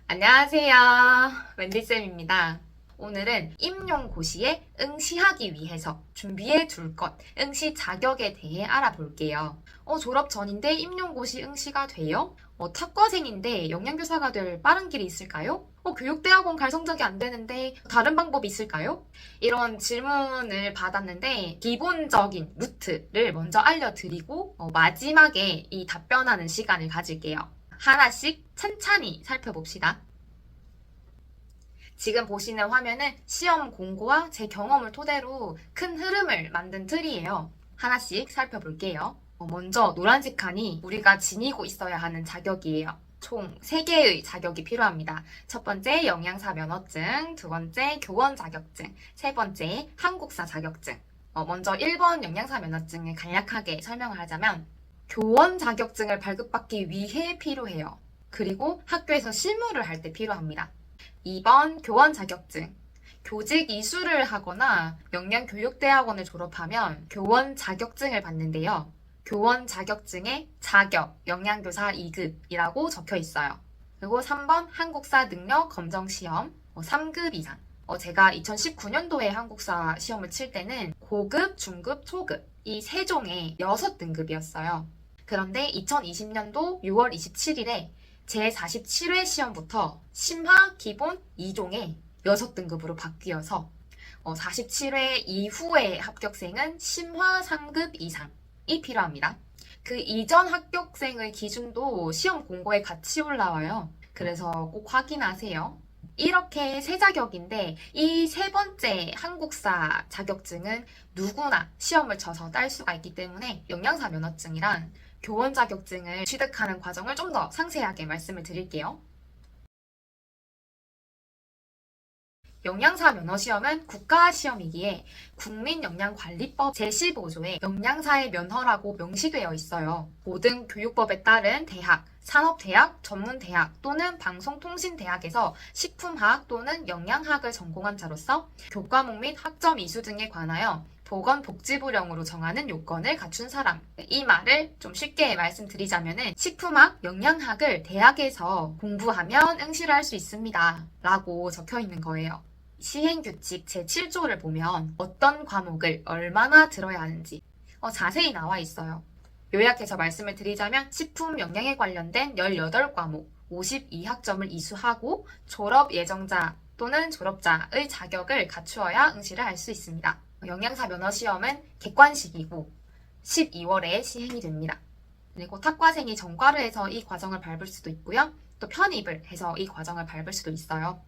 안녕하세요. 웬디쌤입니다. 오늘은 임용고시에 응시하기 위해서 준비해 둘 것, 응시 자격에 대해 알아볼게요. 졸업 전인데 임용고시 응시가 돼요? 탁과생인데 영양교사가 될 빠른 길이 있을까요? 교육대학원 갈 성적이 안 되는데 다른 방법이 있을까요? 이런 질문을 받았는데 기본적인 루트를 먼저 알려드리고 마지막에 이 답변하는 시간을 가질게요. 하나씩 찬찬히 살펴봅시다. 지금 보시는 화면은 시험 공고와 제 경험을 토대로 큰 흐름을 만든 틀이에요. 하나씩 살펴볼게요. 먼저 노란색 칸이 우리가 지니고 있어야 하는 자격이에요. 총 3개의 자격이 필요합니다. 첫 번째 영양사 면허증, 두 번째 교원 자격증, 세 번째 한국사 자격증. 먼저 1번 영양사 면허증을 간략하게 설명을 하자면 교원 자격증을 발급받기 위해 필요해요. 그리고 학교에서 실무를 할 때 필요합니다. 2번 교원 자격증. 교직 이수를 하거나 영양교육대학원을 졸업하면 교원 자격증을 받는데요. 교원 자격증에 자격, 영양교사 2급이라고 적혀 있어요. 그리고 3번 한국사 능력 검정 시험 3급 이상. 제가 2019년도에 한국사 시험을 칠 때는 고급, 중급, 초급 이 3종의 6등급이었어요. 그런데 2020년도 6월 27일에 제47회 시험부터 심화 기본 2종의 6등급으로 바뀌어서 47회 이후의 합격생은 심화 상급 이상이 필요합니다. 그 이전 합격생의 기준도 시험 공고에 같이 올라와요. 그래서 꼭 확인하세요. 이렇게 3자격인데 이 3번째 한국사 자격증은 누구나 시험을 쳐서 딸 수가 있기 때문에 영양사 면허증이랑 교원 자격증을 취득하는 과정을 좀 더 상세하게 말씀을 드릴게요. 영양사 면허시험은 국가시험이기에 국민영양관리법 제15조에 영양사의 면허라고 명시되어 있어요. 모든 교육법에 따른 대학, 산업대학, 전문대학 또는 방송통신대학에서 식품학 또는 영양학을 전공한 자로서 교과목 및 학점 이수 등에 관하여 보건복지부령으로 정하는 요건을 갖춘 사람. 이 말을 좀 쉽게 말씀드리자면은 식품학, 영양학을 대학에서 공부하면 응시를 할 수 있습니다. 라고 적혀 있는 거예요. 시행규칙 제7조를 보면 어떤 과목을 얼마나 들어야 하는지 자세히 나와 있어요. 요약해서 말씀을 드리자면 식품 영양에 관련된 18과목 52학점을 이수하고 졸업 예정자 또는 졸업자의 자격을 갖추어야 응시를 할 수 있습니다. 영양사 면허시험은 객관식이고 12월에 시행이 됩니다. 그리고 탁과생이 전과를 해서 이 과정을 밟을 수도 있고요. 또 편입을 해서 이 과정을 밟을 수도 있어요.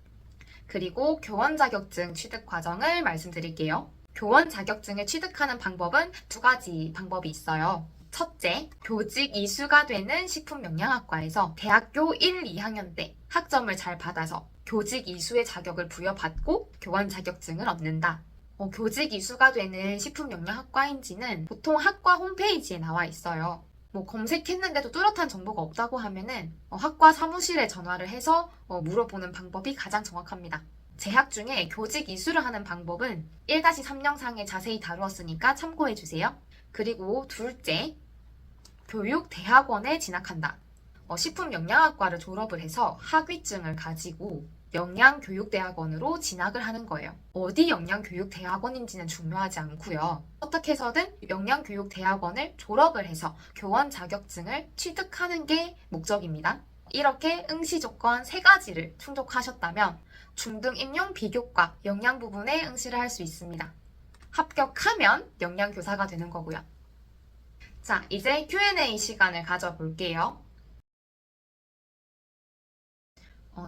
그리고 교원 자격증 취득 과정을 말씀드릴게요. 교원 자격증을 취득하는 방법은 2가지 방법이 있어요. 첫째, 교직 이수가 되는 식품영양학과에서 대학교 1, 2학년 때 학점을 잘 받아서 교직 이수의 자격을 부여받고 교원 자격증을 얻는다. 교직 이수가 되는 식품영양학과인지는 보통 학과 홈페이지에 나와 있어요. 검색했는데도 뚜렷한 정보가 없다고 하면은 학과 사무실에 전화를 해서 물어보는 방법이 가장 정확합니다. 제 학 중에 교직 이수를 하는 방법은 1-3 영상에 자세히 다루었으니까 참고해주세요. 그리고 둘째, 교육대학원에 진학한다. 식품영양학과를 졸업을 해서 학위증을 가지고 영양교육대학원으로 진학을 하는 거예요. 어디 영양교육대학원인지는 중요하지 않고요. 어떻게 해서든 영양교육대학원을 졸업을 해서 교원 자격증을 취득하는 게 목적입니다. 이렇게 응시 조건 3가지를 충족하셨다면 중등 임용 비교과 영양 부분에 응시를 할 수 있습니다. 합격하면 영양교사가 되는 거고요. 자, 이제 Q&A 시간을 가져볼게요.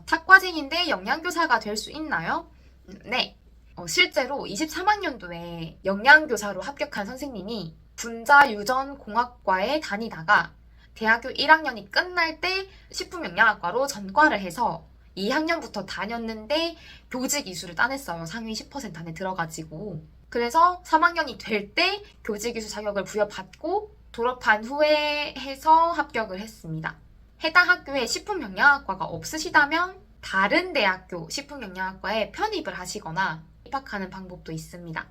탁과생인데 영양교사가 될 수 있나요? 네. 실제로 23학년도에 영양교사로 합격한 선생님이 분자유전공학과에 다니다가 대학교 1학년이 끝날 때 식품영양학과로 전과를 해서 2학년부터 다녔는데 교직 이수를 따냈어요. 상위 10% 안에 들어가지고. 그래서 3학년이 될 때 교직 이수 자격을 부여받고 졸업한 후에 해서 합격을 했습니다. 해당 학교에 식품영양학과가 없으시다면 다른 대학교 식품영양학과에 편입을 하시거나 입학하는 방법도 있습니다.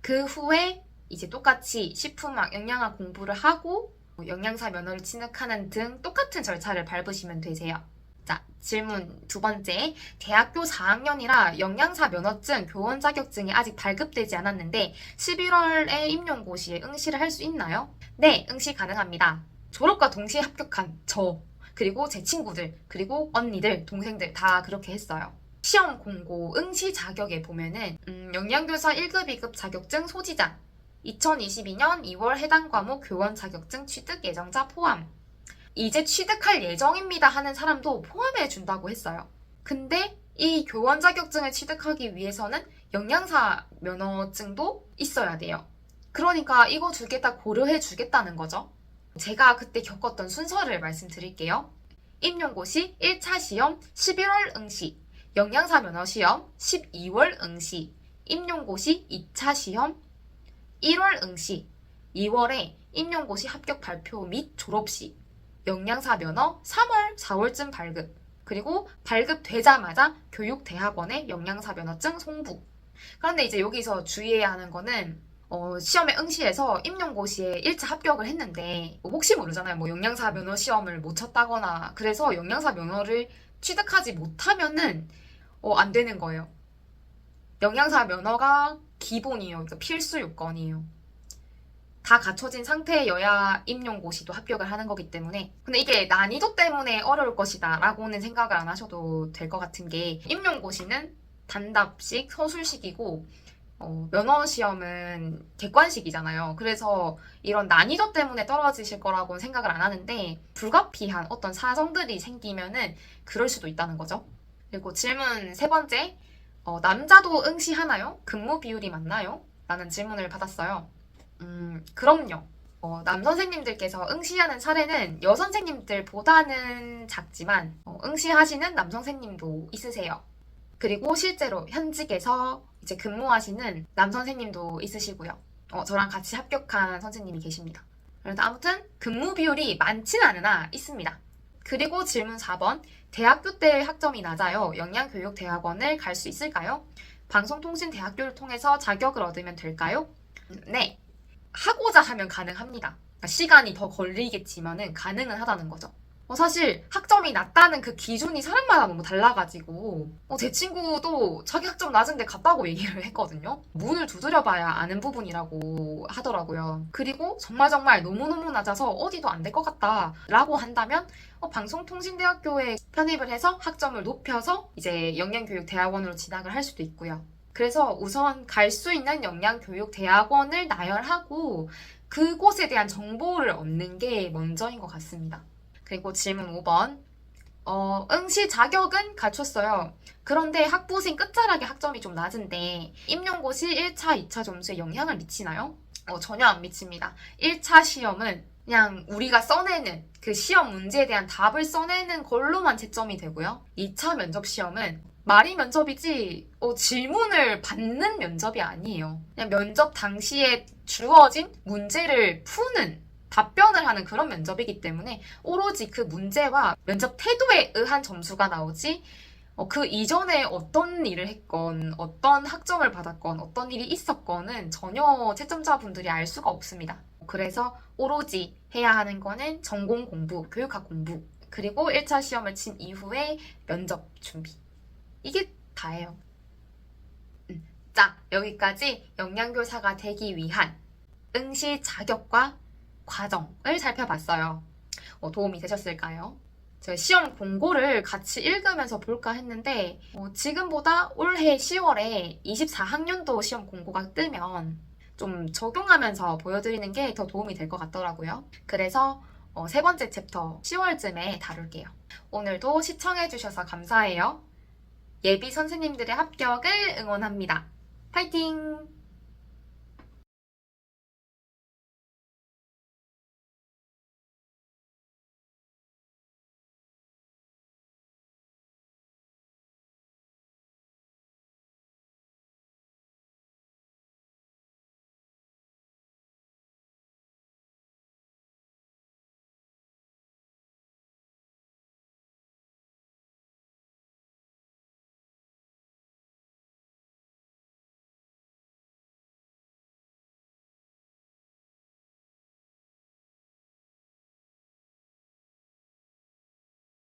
그 후에 이제 똑같이 식품학, 영양학 공부를 하고 영양사 면허를 취득하는 등 똑같은 절차를 밟으시면 되세요. 자, 질문 두 번째. 대학교 4학년이라 영양사 면허증 교원 자격증이 아직 발급되지 않았는데 11월에 임용고시에 응시를 할 수 있나요? 네, 응시 가능합니다. 졸업과 동시에 합격한 저, 그리고 제 친구들, 그리고 언니들, 동생들 다 그렇게 했어요. 시험 공고 응시 자격에 보면은 영양교사 1급, 2급 자격증 소지자 2022년 2월 해당 과목 교원 자격증 취득 예정자 포함. 이제 취득할 예정입니다 하는 사람도 포함해 준다고 했어요. 근데 이 교원 자격증을 취득하기 위해서는 영양사 면허증도 있어야 돼요. 그러니까 이거 두 개 다 고려해 주겠다는 거죠. 제가 그때 겪었던 순서를 말씀드릴게요. 임용고시 1차 시험 11월 응시, 영양사 면허 시험 12월 응시, 임용고시 2차 시험 1월 응시, 2월에 임용고시 합격 발표 및 졸업식, 영양사 면허 3월, 4월쯤 발급, 그리고 발급되자마자 교육대학원에 영양사 면허증 송부. 그런데 이제 여기서 주의해야 하는 거는 시험에 응시해서 임용고시에 1차 합격을 했는데 혹시 모르잖아요. 뭐 영양사 면허 시험을 못 쳤다거나 그래서 영양사 면허를 취득하지 못하면은 안 되는 거예요. 영양사 면허가 기본이에요. 그러니까 필수 요건이에요. 다 갖춰진 상태여야 임용고시도 합격을 하는 거기 때문에. 근데 이게 난이도 때문에 어려울 것이다 라고는 생각을 안 하셔도 될 것 같은 게, 임용고시는 단답식 서술식이고 면허시험은 객관식이잖아요. 그래서 이런 난이도 때문에 떨어지실 거라고는 생각을 안 하는데 불가피한 어떤 사정들이 생기면은 그럴 수도 있다는 거죠. 그리고 질문 세 번째, 남자도 응시하나요? 근무 비율이 맞나요? 라는 질문을 받았어요. 그럼요. 남선생님들께서 응시하는 사례는 여선생님들보다는 작지만 응시하시는 남선생님도 있으세요. 그리고 실제로 현직에서 이제 근무하시는 남선생님도 있으시고요. 저랑 같이 합격한 선생님이 계십니다. 그래서 아무튼 근무 비율이 많진 않으나 있습니다. 그리고 질문 4번, 대학교 때 학점이 낮아요. 영양교육대학원을 갈 수 있을까요? 방송통신대학교를 통해서 자격을 얻으면 될까요? 네. 하고자 하면 가능합니다. 그러니까 시간이 더 걸리겠지만은 가능은 하다는 거죠. 사실 학점이 낮다는 그 기준이 사람마다 너무 달라가지고 제 친구도 자기 학점 낮은데 갔다고 얘기를 했거든요. 문을 두드려봐야 아는 부분이라고 하더라고요. 그리고 정말 너무너무 낮아서 어디도 안 될 것 같다 라고 한다면 방송통신대학교에 편입을 해서 학점을 높여서 이제 영양교육대학원으로 진학을 할 수도 있고요. 그래서 우선 갈 수 있는 영양교육대학원을 나열하고 그곳에 대한 정보를 얻는 게 먼저인 것 같습니다. 그리고 질문 5번. 응시 자격은 갖췄어요. 그런데 학부생 끝자락의 학점이 좀 낮은데 임용고시 1차, 2차 점수에 영향을 미치나요? 전혀 안 미칩니다. 1차 시험은 그냥 우리가 써내는 그 시험 문제에 대한 답을 써내는 걸로만 채점이 되고요. 2차 면접 시험은 말이 면접이지 질문을 받는 면접이 아니에요. 그냥 면접 당시에 주어진 문제를 푸는, 답변을 하는 그런 면접이기 때문에 오로지 그 문제와 면접 태도에 의한 점수가 나오지 그 이전에 어떤 일을 했건 어떤 학점을 받았건 어떤 일이 있었건은 전혀 채점자분들이 알 수가 없습니다. 그래서 오로지 해야 하는 거는 전공 공부, 교육학 공부, 그리고 1차 시험을 친 이후에 면접 준비. 이게 다예요. 자, 여기까지 영양교사가 되기 위한 응시 자격과 과정을 살펴봤어요. 도움이 되셨을까요? 제가 시험 공고를 같이 읽으면서 볼까 했는데 지금보다 올해 10월에 24학년도 시험 공고가 뜨면 좀 적용하면서 보여드리는 게 더 도움이 될 것 같더라고요. 그래서 세 번째 챕터 10월쯤에 다룰게요. 오늘도 시청해주셔서 감사해요. 예비 선생님들의 합격을 응원합니다. 파이팅!